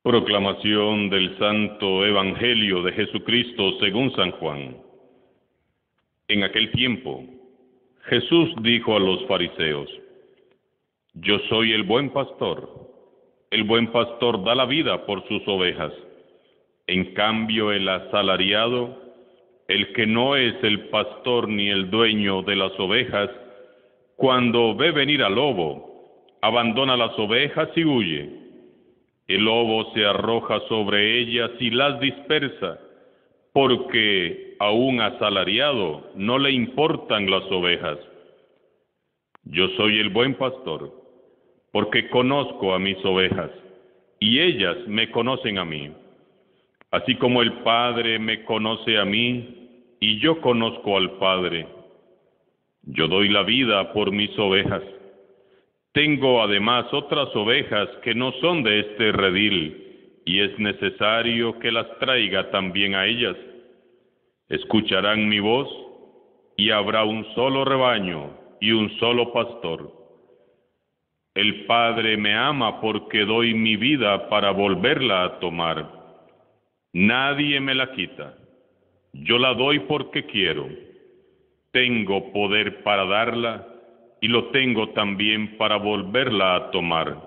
Proclamación del Santo Evangelio de Jesucristo según San Juan. En aquel tiempo, Jesús dijo a los fariseos: Yo soy el buen pastor. El buen pastor da la vida por sus ovejas. En cambio, el asalariado, el que no es el pastor ni el dueño de las ovejas, cuando ve venir al lobo, abandona las ovejas y huye. El lobo se arroja sobre ellas y las dispersa, porque a un asalariado no le importan las ovejas. Yo soy el buen pastor, porque conozco a mis ovejas, y ellas me conocen a mí. Así como el Padre me conoce a mí, y yo conozco al Padre. Yo doy la vida por mis ovejas. Tengo además otras ovejas que no son de este redil, y es necesario que las traiga también a ellas. Escucharán mi voz, y habrá un solo rebaño y un solo pastor. El Padre me ama porque doy mi vida para volverla a tomar. Nadie me la quita. Yo la doy porque quiero. Tengo poder para darla, y lo tengo también para volverla a tomar.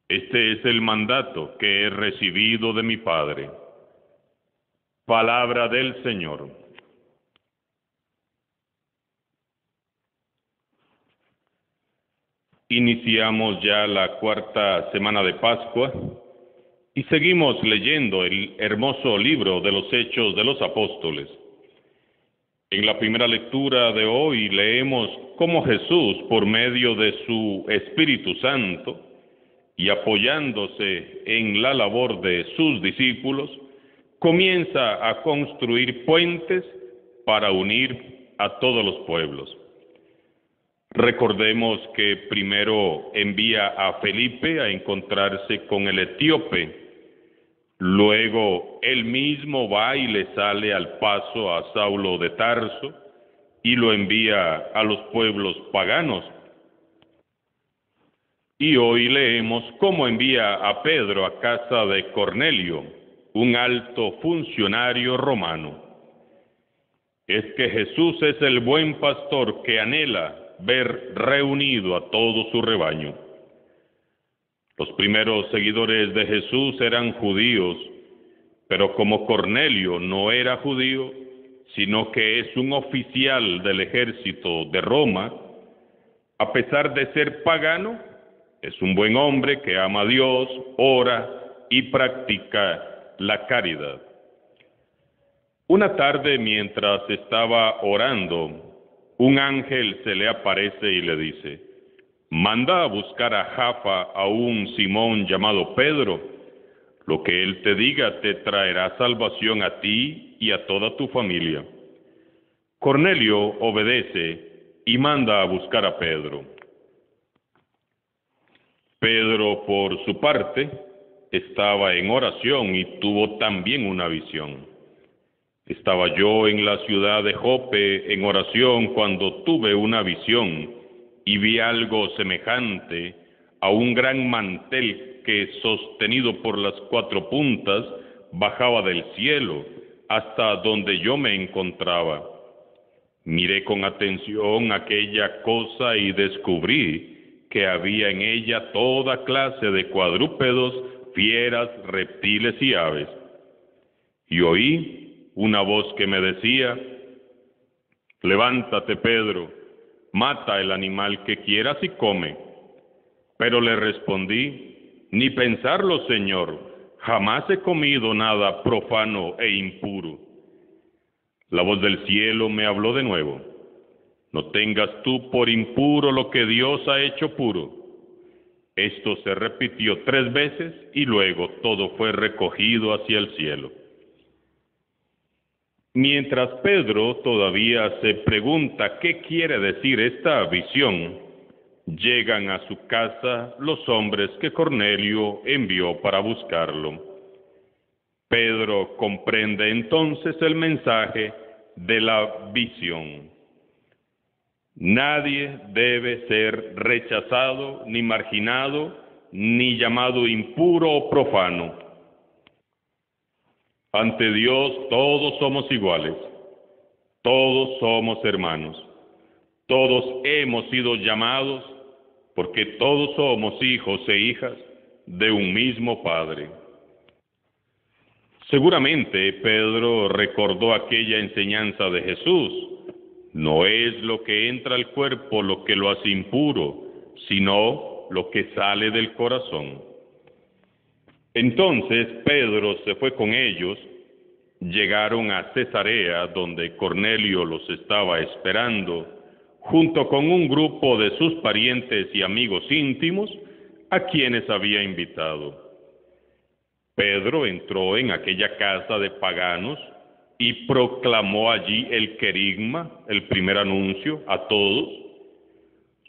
Este es el mandato que he recibido de mi Padre. Palabra del Señor. Iniciamos ya la cuarta semana de Pascua y seguimos leyendo el hermoso libro de los Hechos de los Apóstoles. En la primera lectura de hoy leemos cómo Jesús, por medio de su Espíritu Santo y apoyándose en la labor de sus discípulos, comienza a construir puentes para unir a todos los pueblos. Recordemos que primero envía a Felipe a encontrarse con el etíope. Luego, él mismo va y le sale al paso a Saulo de Tarso y lo envía a los pueblos paganos. Y hoy leemos cómo envía a Pedro a casa de Cornelio, un alto funcionario romano. Es que Jesús es el buen pastor que anhela ver reunido a todo su rebaño. Los primeros seguidores de Jesús eran judíos, pero como Cornelio no era judío, sino que es un oficial del ejército de Roma, a pesar de ser pagano, es un buen hombre que ama a Dios, ora y practica la caridad. Una tarde, mientras estaba orando, un ángel se le aparece y le dice: manda a buscar a Jafa a un Simón llamado Pedro. Lo que él te diga te traerá salvación a ti y a toda tu familia. Cornelio obedece y manda a buscar a Pedro. Pedro, por su parte, estaba en oración y tuvo también una visión. Estaba yo en la ciudad de Jope en oración cuando tuve una visión y vi algo semejante a un gran mantel que, sostenido por las 4 puntas, bajaba del cielo hasta donde yo me encontraba. Miré con atención aquella cosa y descubrí que había en ella toda clase de cuadrúpedos, fieras, reptiles y aves. Y oí una voz que me decía: levántate, Pedro, mata el animal que quieras y come. Pero le respondí: ni pensarlo, Señor, jamás he comido nada profano e impuro. La voz del cielo me habló de nuevo: no tengas tú por impuro lo que Dios ha hecho puro. Esto se repitió 3 veces y luego todo fue recogido hacia el cielo. Mientras Pedro todavía se pregunta qué quiere decir esta visión, llegan a su casa los hombres que Cornelio envió para buscarlo. Pedro comprende entonces el mensaje de la visión. Nadie debe ser rechazado ni marginado ni llamado impuro o profano. Ante Dios todos somos iguales, todos somos hermanos, todos hemos sido llamados porque todos somos hijos e hijas de un mismo Padre. Seguramente Pedro recordó aquella enseñanza de Jesús. No es lo que entra al cuerpo lo que lo hace impuro, sino lo que sale del corazón. Entonces Pedro se fue con ellos, llegaron a Cesarea, donde Cornelio los estaba esperando, junto con un grupo de sus parientes y amigos íntimos, a quienes había invitado. Pedro entró en aquella casa de paganos y proclamó allí el querigma, el primer anuncio, a todos.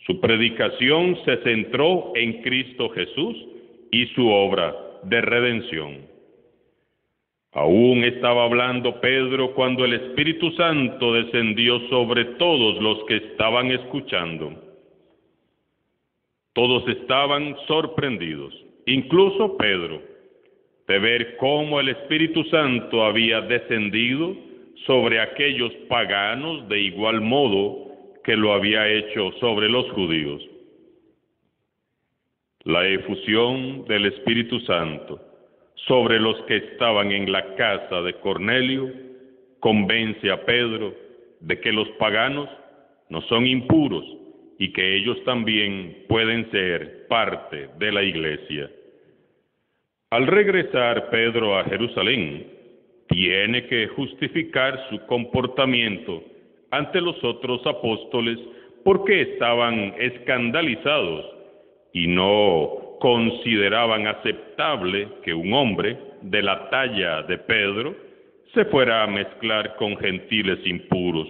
Su predicación se centró en Cristo Jesús y su obra de redención. Aún estaba hablando Pedro cuando el Espíritu Santo descendió sobre todos los que estaban escuchando. Todos estaban sorprendidos, incluso Pedro, de ver cómo el Espíritu Santo había descendido sobre aquellos paganos de igual modo que lo había hecho sobre los judíos. La efusión del Espíritu Santo sobre los que estaban en la casa de Cornelio convence a Pedro de que los paganos no son impuros y que ellos también pueden ser parte de la iglesia. Al regresar Pedro a Jerusalén, tiene que justificar su comportamiento ante los otros apóstoles porque estaban escandalizados y no consideraban aceptable que un hombre de la talla de Pedro se fuera a mezclar con gentiles impuros.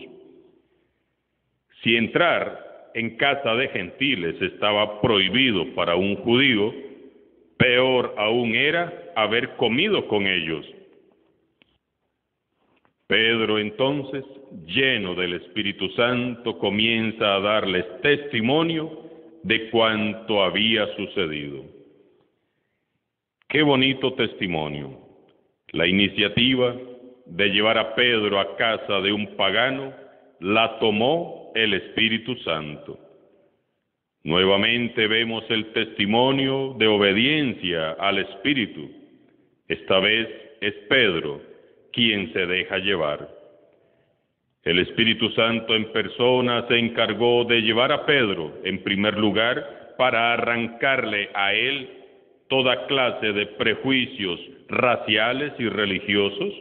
Si entrar en casa de gentiles estaba prohibido para un judío, peor aún era haber comido con ellos. Pedro entonces, lleno del Espíritu Santo, comienza a darles testimonio de cuanto había sucedido. Qué bonito testimonio. La iniciativa de llevar a Pedro a casa de un pagano la tomó el Espíritu Santo. Nuevamente vemos el testimonio de obediencia al Espíritu. Esta vez es Pedro quien se deja llevar. El Espíritu Santo en persona se encargó de llevar a Pedro, en primer lugar, para arrancarle a él toda clase de prejuicios raciales y religiosos,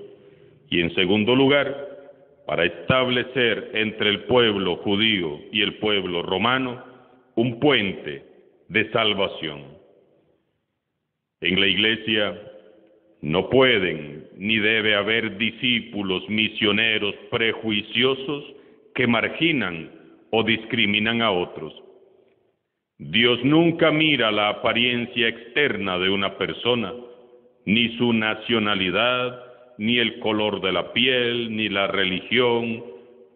y en segundo lugar, para establecer entre el pueblo judío y el pueblo romano un puente de salvación. En la iglesia no pueden ni debe haber discípulos misioneros prejuiciosos que marginan o discriminan a otros. Dios nunca mira la apariencia externa de una persona, ni su nacionalidad, ni el color de la piel, ni la religión,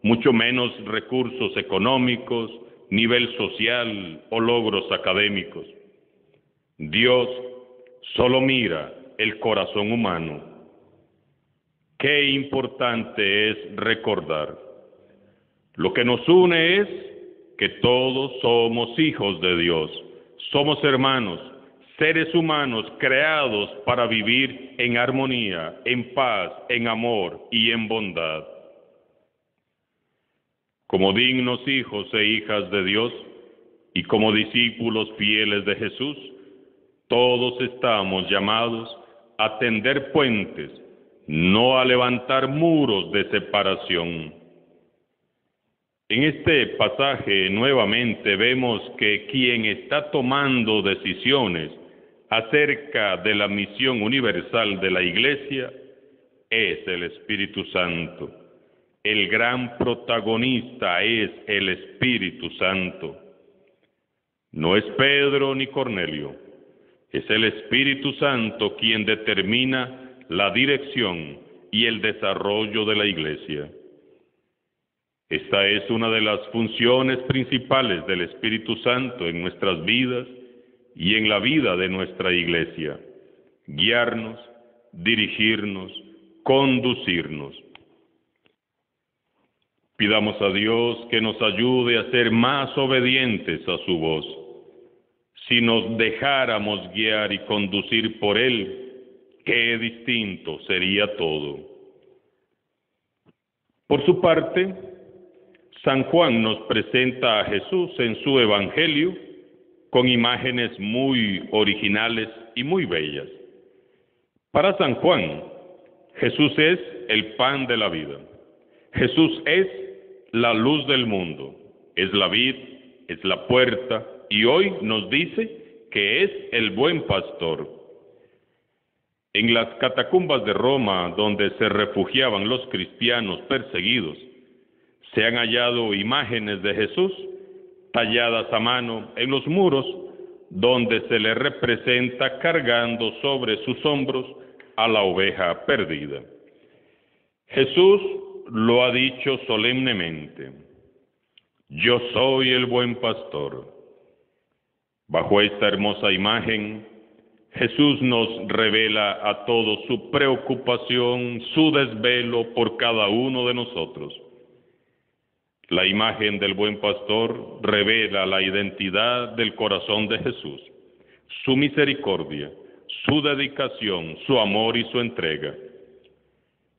mucho menos recursos económicos, nivel social o logros académicos. Dios solo mira el corazón humano. Qué importante es recordar. Lo que nos une es que todos somos hijos de Dios, somos hermanos, seres humanos creados para vivir en armonía, en paz, en amor y en bondad. Como dignos hijos e hijas de Dios y como discípulos fieles de Jesús, todos estamos llamados a tender puentes, no a levantar muros de separación. En este pasaje nuevamente vemos que quien está tomando decisiones acerca de la misión universal de la Iglesia es el Espíritu Santo. El gran protagonista es el Espíritu Santo. No es Pedro ni Cornelio, es el Espíritu Santo quien determina la dirección y el desarrollo de la Iglesia. Esta es una de las funciones principales del Espíritu Santo en nuestras vidas y en la vida de nuestra Iglesia, guiarnos, dirigirnos, conducirnos. Pidamos a Dios que nos ayude a ser más obedientes a su voz. Si nos dejáramos guiar y conducir por Él, qué distinto sería todo. Por su parte, San Juan nos presenta a Jesús en su Evangelio con imágenes muy originales y muy bellas. Para San Juan, Jesús es el pan de la vida. Jesús es la luz del mundo, es la vid, es la puerta, y hoy nos dice que es el buen pastor. En las catacumbas de Roma, donde se refugiaban los cristianos perseguidos, se han hallado imágenes de Jesús talladas a mano en los muros, donde se le representa cargando sobre sus hombros a la oveja perdida. Jesús lo ha dicho solemnemente: yo soy el buen pastor. Bajo esta hermosa imagen, Jesús nos revela a todos su preocupación, su desvelo por cada uno de nosotros. La imagen del buen pastor revela la identidad del corazón de Jesús, su misericordia, su dedicación, su amor y su entrega.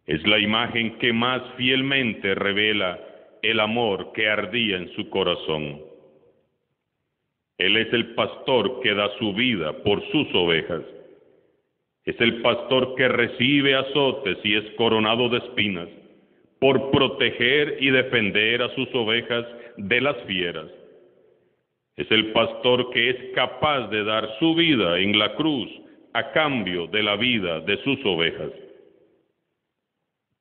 Es la imagen que más fielmente revela el amor que ardía en su corazón. Él es el pastor que da su vida por sus ovejas. Es el pastor que recibe azotes y es coronado de espinas por proteger y defender a sus ovejas de las fieras. Es el pastor que es capaz de dar su vida en la cruz a cambio de la vida de sus ovejas.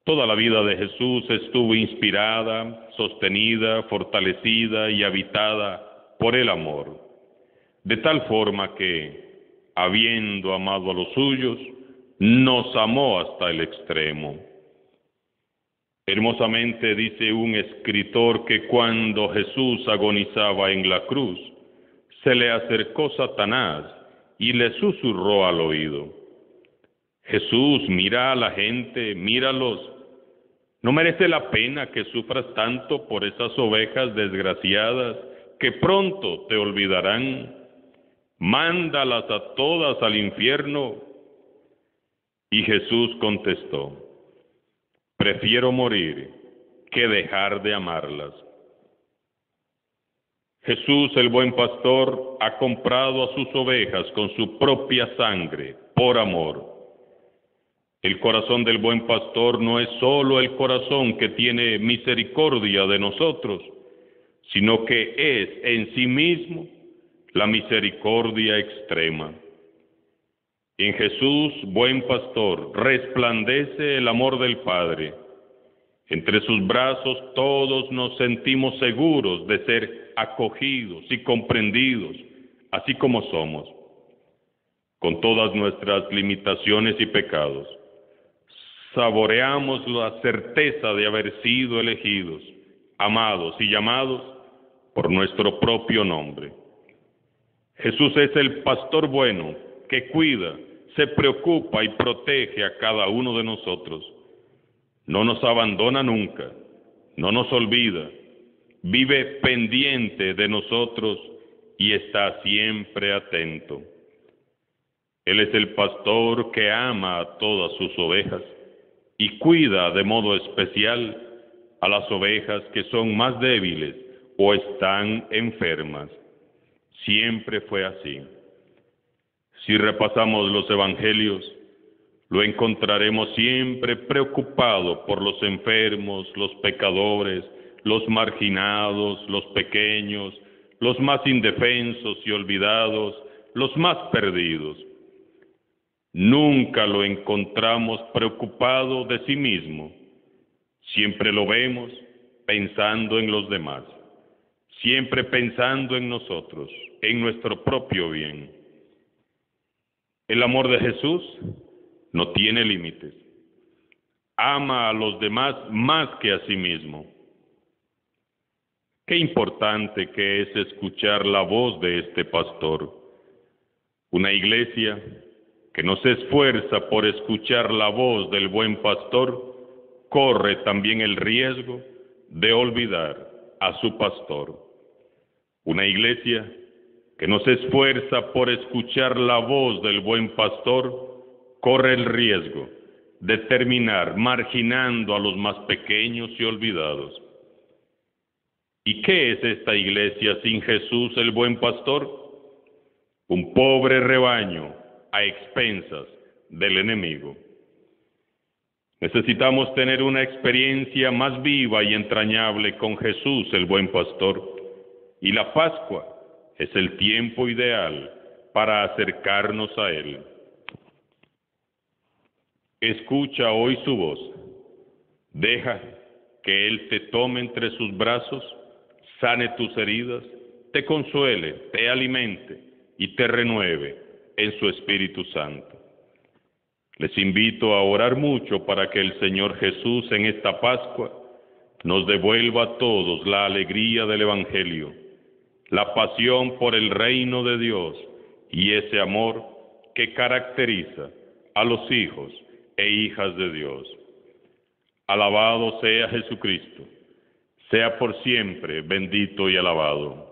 Toda la vida de Jesús estuvo inspirada, sostenida, fortalecida y habitada por el amor, de tal forma que, habiendo amado a los suyos, nos amó hasta el extremo. Hermosamente dice un escritor que cuando Jesús agonizaba en la cruz, se le acercó Satanás y le susurró al oído: Jesús, mira a la gente, míralos. ¿No merece la pena que sufras tanto por esas ovejas desgraciadas que pronto te olvidarán? Mándalas a todas al infierno. Y Jesús contestó: prefiero morir que dejar de amarlas. Jesús, el buen pastor, ha comprado a sus ovejas con su propia sangre, por amor. El corazón del buen pastor no es solo el corazón que tiene misericordia de nosotros, sino que es en sí mismo la misericordia extrema. En Jesús, buen pastor, resplandece el amor del Padre. Entre sus brazos todos nos sentimos seguros de ser acogidos y comprendidos, así como somos, con todas nuestras limitaciones y pecados. Saboreamos la certeza de haber sido elegidos, amados y llamados por nuestro propio nombre. Jesús es el pastor bueno que cuida, se preocupa y protege a cada uno de nosotros. No nos abandona nunca, no nos olvida, vive pendiente de nosotros y está siempre atento. Él es el pastor que ama a todas sus ovejas y cuida de modo especial a las ovejas que son más débiles o están enfermas. Siempre fue así. Si repasamos los evangelios, lo encontraremos siempre preocupado por los enfermos, los pecadores, los marginados, los pequeños, los más indefensos y olvidados, los más perdidos. Nunca lo encontramos preocupado de sí mismo. Siempre lo vemos pensando en los demás, siempre pensando en nosotros, en nuestro propio bien. El amor de Jesús no tiene límites. Ama a los demás más que a sí mismo. Qué importante que es escuchar la voz de este pastor. Una iglesia que no se esfuerza por escuchar la voz del buen pastor, corre también el riesgo de olvidar a su pastor. Una iglesia que no se esfuerza por escuchar la voz del buen pastor, corre el riesgo de terminar marginando a los más pequeños y olvidados. ¿Y qué es esta iglesia sin Jesús el buen pastor? Un pobre rebaño a expensas del enemigo. Necesitamos tener una experiencia más viva y entrañable con Jesús el buen pastor, y la Pascua es el tiempo ideal para acercarnos a Él. Escucha hoy su voz. Deja que Él te tome entre sus brazos, sane tus heridas, te consuele, te alimente y te renueve en su Espíritu Santo. Les invito a orar mucho para que el Señor Jesús en esta Pascua nos devuelva a todos la alegría del Evangelio, la pasión por el reino de Dios y ese amor que caracteriza a los hijos e hijas de Dios. Alabado sea Jesucristo, sea por siempre bendito y alabado.